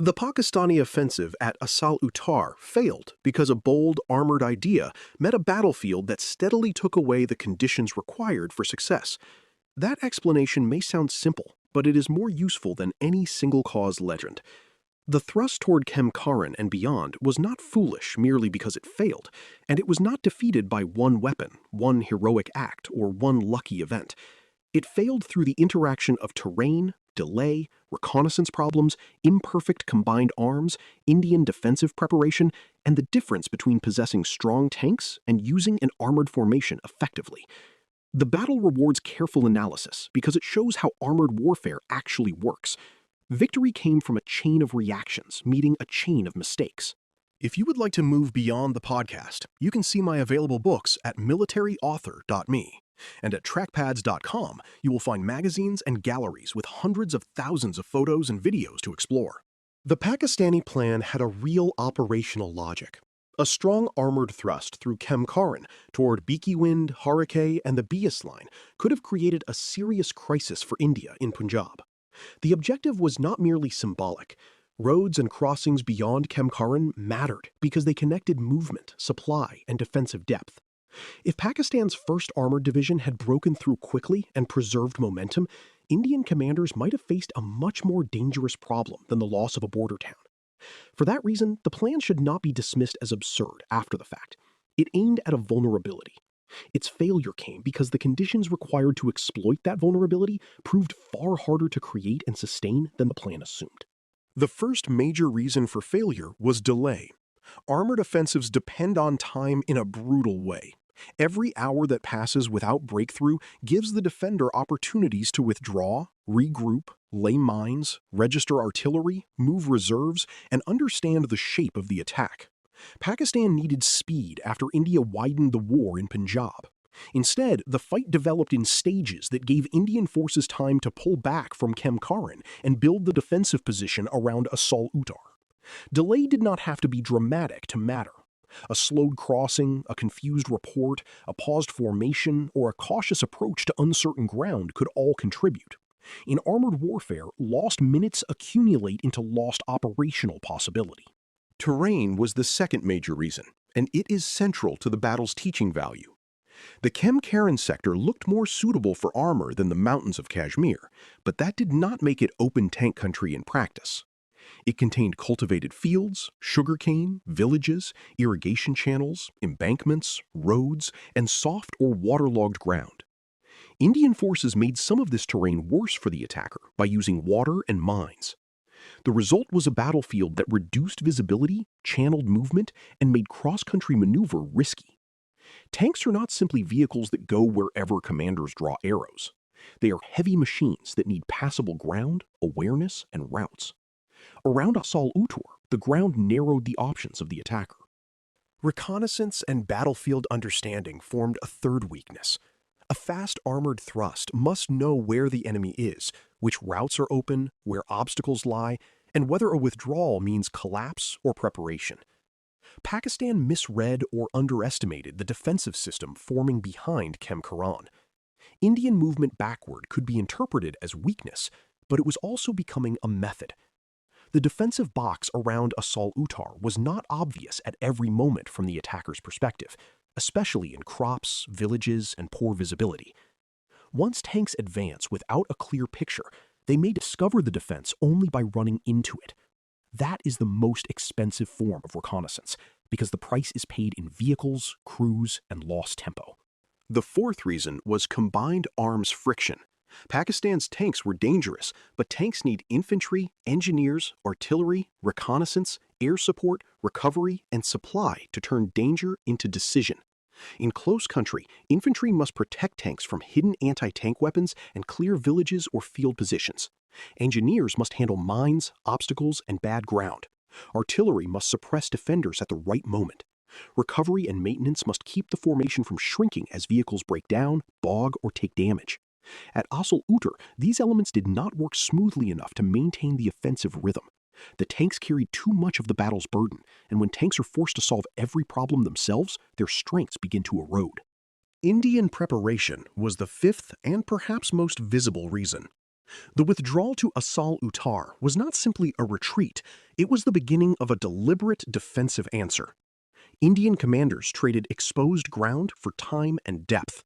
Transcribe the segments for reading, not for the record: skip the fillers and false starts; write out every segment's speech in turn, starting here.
The Pakistani offensive at Asal-Uttar failed because a bold, armored idea met a battlefield that steadily took away the conditions required for success. That explanation may sound simple, but it is more useful than any single-cause legend. The thrust toward Kemkaran and beyond was not foolish merely because it failed, and it was not defeated by one weapon, one heroic act, or one lucky event. It failed through the interaction of terrain, delay, reconnaissance problems, imperfect combined arms, Indian defensive preparation, and the difference between possessing strong tanks and using an armored formation effectively. The battle rewards careful analysis because it shows how armored warfare actually works. Victory came from a chain of reactions meeting a chain of mistakes. If you would like to move beyond the podcast, you can see my available books at militaryauthor.me. And at trackpads.com, you will find magazines and galleries with hundreds of thousands of photos and videos to explore. The Pakistani plan had a real operational logic. A strong armored thrust through Kemkaran toward Beekiwind, Harakeh, and the Bias line could have created a serious crisis for India in Punjab. The objective was not merely symbolic. Roads and crossings beyond Kemkaran mattered because they connected movement, supply, and defensive depth. If Pakistan's 1st Armored Division had broken through quickly and preserved momentum, Indian commanders might have faced a much more dangerous problem than the loss of a border town. For that reason, the plan should not be dismissed as absurd after the fact. It aimed at a vulnerability. Its failure came because the conditions required to exploit that vulnerability proved far harder to create and sustain than the plan assumed. The first major reason for failure was delay. Armored offensives depend on time in a brutal way. Every hour that passes without breakthrough gives the defender opportunities to withdraw, regroup, lay mines, register artillery, move reserves, and understand the shape of the attack. Pakistan needed speed after India widened the war in Punjab. Instead, the fight developed in stages that gave Indian forces time to pull back from Kemkaran and build the defensive position around Asal-Uttar. Delay did not have to be dramatic to matter. A slowed crossing, a confused report, a paused formation, or a cautious approach to uncertain ground could all contribute. In armored warfare, lost minutes accumulate into lost operational possibility. Terrain was the second major reason, and it is central to the battle's teaching value. The Kemkaran sector looked more suitable for armor than the mountains of Kashmir, but that did not make it open tank country in practice. It contained cultivated fields, sugarcane, villages, irrigation channels, embankments, roads, and soft or waterlogged ground. Indian forces made some of this terrain worse for the attacker by using water and mines. The result was a battlefield that reduced visibility, channeled movement, and made cross-country maneuver risky. Tanks are not simply vehicles that go wherever commanders draw arrows. They are heavy machines that need passable ground, awareness, and routes. Around Asal-Uttar, the ground narrowed the options of the attacker. Reconnaissance and battlefield understanding formed a third weakness. A fast armored thrust must know where the enemy is, which routes are open, where obstacles lie, and whether a withdrawal means collapse or preparation. Pakistan misread or underestimated the defensive system forming behind Kemkaran. Indian movement backward could be interpreted as weakness, but it was also becoming a method. The defensive box around Asal-Uttar was not obvious at every moment from the attacker's perspective, especially in crops, villages, and poor visibility. Once tanks advance without a clear picture, they may discover the defense only by running into it. That is the most expensive form of reconnaissance, because the price is paid in vehicles, crews, and lost tempo. The fourth reason was combined arms friction. Pakistan's tanks were dangerous, but tanks need infantry, engineers, artillery, reconnaissance, air support, recovery, and supply to turn danger into decision. In close country, infantry must protect tanks from hidden anti-tank weapons and clear villages or field positions. Engineers must handle mines, obstacles, and bad ground. Artillery must suppress defenders at the right moment. Recovery and maintenance must keep the formation from shrinking as vehicles break down, bog, or take damage. At Asal-Uttar, these elements did not work smoothly enough to maintain the offensive rhythm. The tanks carried too much of the battle's burden, and when tanks are forced to solve every problem themselves, their strengths begin to erode. Indian preparation was the fifth and perhaps most visible reason. The withdrawal to Asal-Uttar was not simply a retreat, it was the beginning of a deliberate defensive answer. Indian commanders traded exposed ground for time and depth.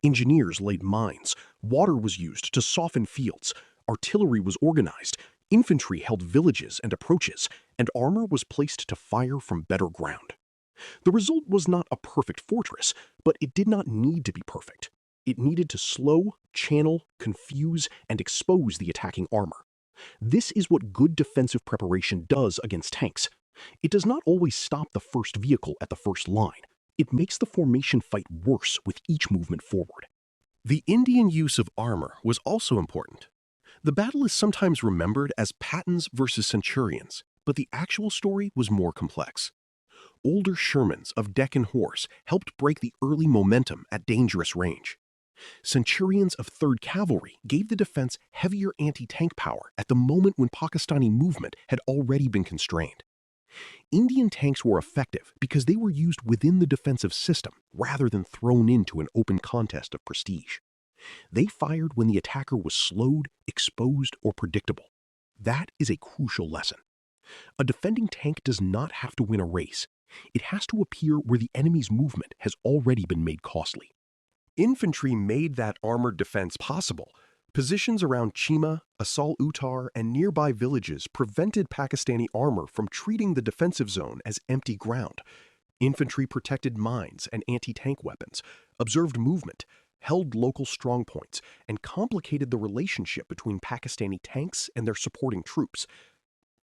Engineers laid mines, water was used to soften fields, artillery was organized, infantry held villages and approaches, and armor was placed to fire from better ground. The result was not a perfect fortress, but it did not need to be perfect. It needed to slow, channel, confuse, and expose the attacking armor. This is what good defensive preparation does against tanks. It does not always stop the first vehicle at the first line. It makes the formation fight worse with each movement forward. The Indian use of armor was also important. The battle is sometimes remembered as Pattons versus Centurions, but the actual story was more complex. Older Shermans of Deccan horse helped break the early momentum at dangerous range. Centurions of 3rd Cavalry gave the defense heavier anti-tank power at the moment when Pakistani movement had already been constrained. Indian tanks were effective because they were used within the defensive system rather than thrown into an open contest of prestige. They fired when the attacker was slowed, exposed, or predictable. That is a crucial lesson. A defending tank does not have to win a race. It has to appear where the enemy's movement has already been made costly. Infantry made that armored defense possible. Positions around Chima, Asal-Uttar, and nearby villages prevented Pakistani armor from treating the defensive zone as empty ground. Infantry protected mines and anti-tank weapons, observed movement, held local strongpoints, and complicated the relationship between Pakistani tanks and their supporting troops.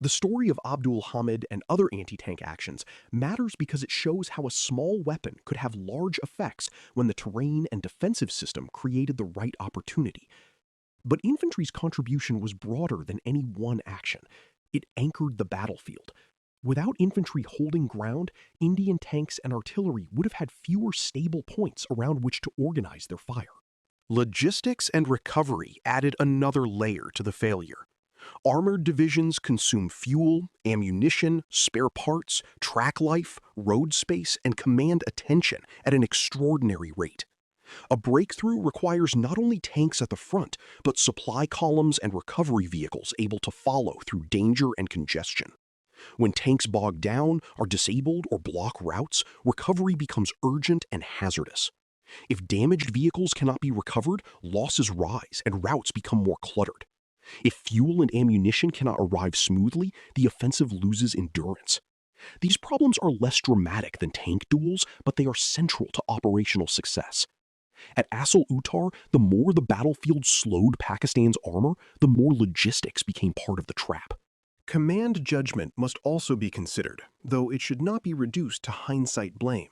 The story of Abdul Hamid and other anti-tank actions matters because it shows how a small weapon could have large effects when the terrain and defensive system created the right opportunity. But infantry's contribution was broader than any one action. It anchored the battlefield. Without infantry holding ground, Indian tanks and artillery would have had fewer stable points around which to organize their fire. Logistics and recovery added another layer to the failure. Armored divisions consume fuel, ammunition, spare parts, track life, road space, and command attention at an extraordinary rate. A breakthrough requires not only tanks at the front, but supply columns and recovery vehicles able to follow through danger and congestion. When tanks bog down, are disabled, or block routes, recovery becomes urgent and hazardous. If damaged vehicles cannot be recovered, losses rise and routes become more cluttered. If fuel and ammunition cannot arrive smoothly, the offensive loses endurance. These problems are less dramatic than tank duels, but they are central to operational success. At Asal-Uttar, the more the battlefield slowed Pakistan's armor, the more logistics became part of the trap. Command judgment must also be considered, though it should not be reduced to hindsight blame.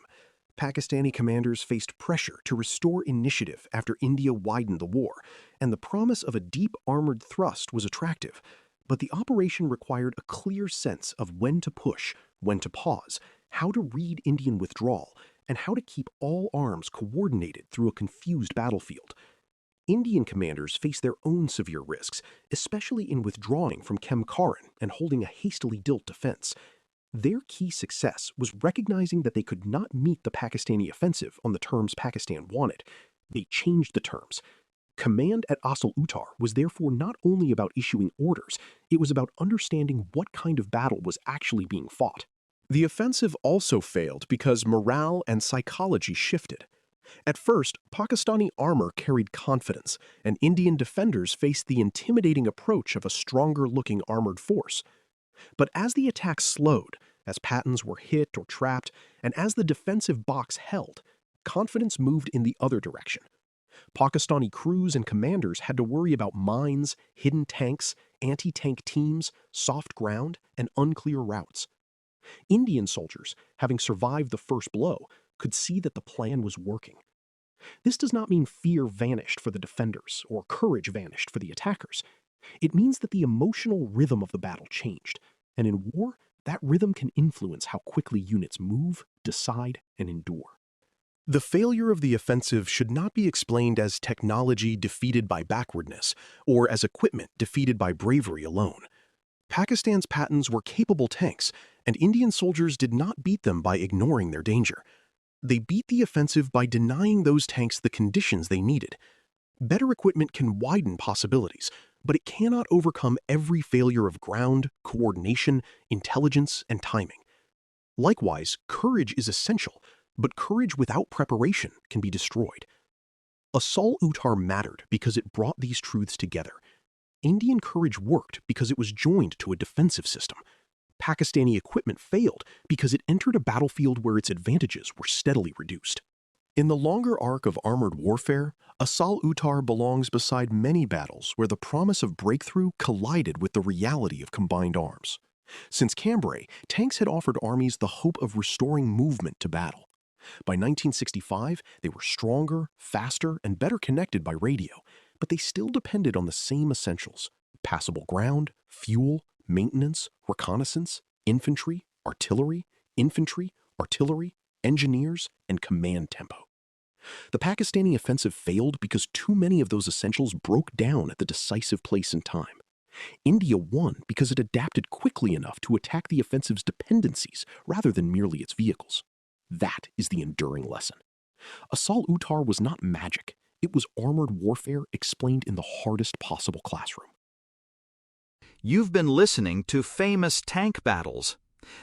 Pakistani commanders faced pressure to restore initiative after India widened the war, and the promise of a deep armored thrust was attractive. But the operation required a clear sense of when to push, when to pause, how to read Indian withdrawal, and how to keep all arms coordinated through a confused battlefield. Indian commanders faced their own severe risks, especially in withdrawing from Kemkaran and holding a hastily built defense. Their key success was recognizing that they could not meet the Pakistani offensive on the terms Pakistan wanted. They changed the terms. Command at Asal-Uttar was therefore not only about issuing orders, it was about understanding what kind of battle was actually being fought. The offensive also failed because morale and psychology shifted. At first, Pakistani armor carried confidence, and Indian defenders faced the intimidating approach of a stronger-looking armored force. But as the attack slowed, as Pattons were hit or trapped, and as the defensive box held, confidence moved in the other direction. Pakistani crews and commanders had to worry about mines, hidden tanks, anti-tank teams, soft ground, and unclear routes. Indian soldiers, having survived the first blow, could see that the plan was working. This does not mean fear vanished for the defenders or courage vanished for the attackers. It means that the emotional rhythm of the battle changed, and in war, that rhythm can influence how quickly units move, decide, and endure. The failure of the offensive should not be explained as technology defeated by backwardness, or as equipment defeated by bravery alone. Pakistan's Pattons were capable tanks, and Indian soldiers did not beat them by ignoring their danger. They beat the offensive by denying those tanks the conditions they needed. Better equipment can widen possibilities, but it cannot overcome every failure of ground, coordination, intelligence, and timing. Likewise, courage is essential, but courage without preparation can be destroyed. Asal-Uttar mattered because it brought these truths together. Indian courage worked because it was joined to a defensive system. Pakistani equipment failed because it entered a battlefield where its advantages were steadily reduced. In the longer arc of armored warfare, Asal-Uttar belongs beside many battles where the promise of breakthrough collided with the reality of combined arms. Since Cambrai, tanks had offered armies the hope of restoring movement to battle. By 1965, they were stronger, faster, and better connected by radio, but they still depended on the same essentials: passable ground, fuel, maintenance, reconnaissance, infantry, artillery, engineers, and command tempo. The Pakistani offensive failed because too many of those essentials broke down at the decisive place and time. India won because it adapted quickly enough to attack the offensive's dependencies rather than merely its vehicles. That is the enduring lesson. Asal-Uttar was not magic. It was armored warfare explained in the hardest possible classroom. You've been listening to Famous Tank Battles.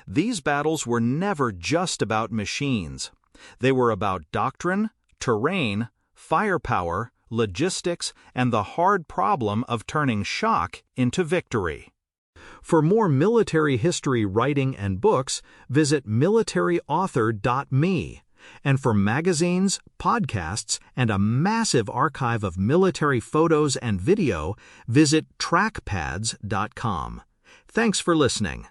These battles were never just about machines. They were about doctrine, terrain, firepower, logistics, and the hard problem of turning shock into victory. For more military history writing and books, visit militaryauthor.me. And for magazines, podcasts, and a massive archive of military photos and video, visit trackpads.com. Thanks for listening.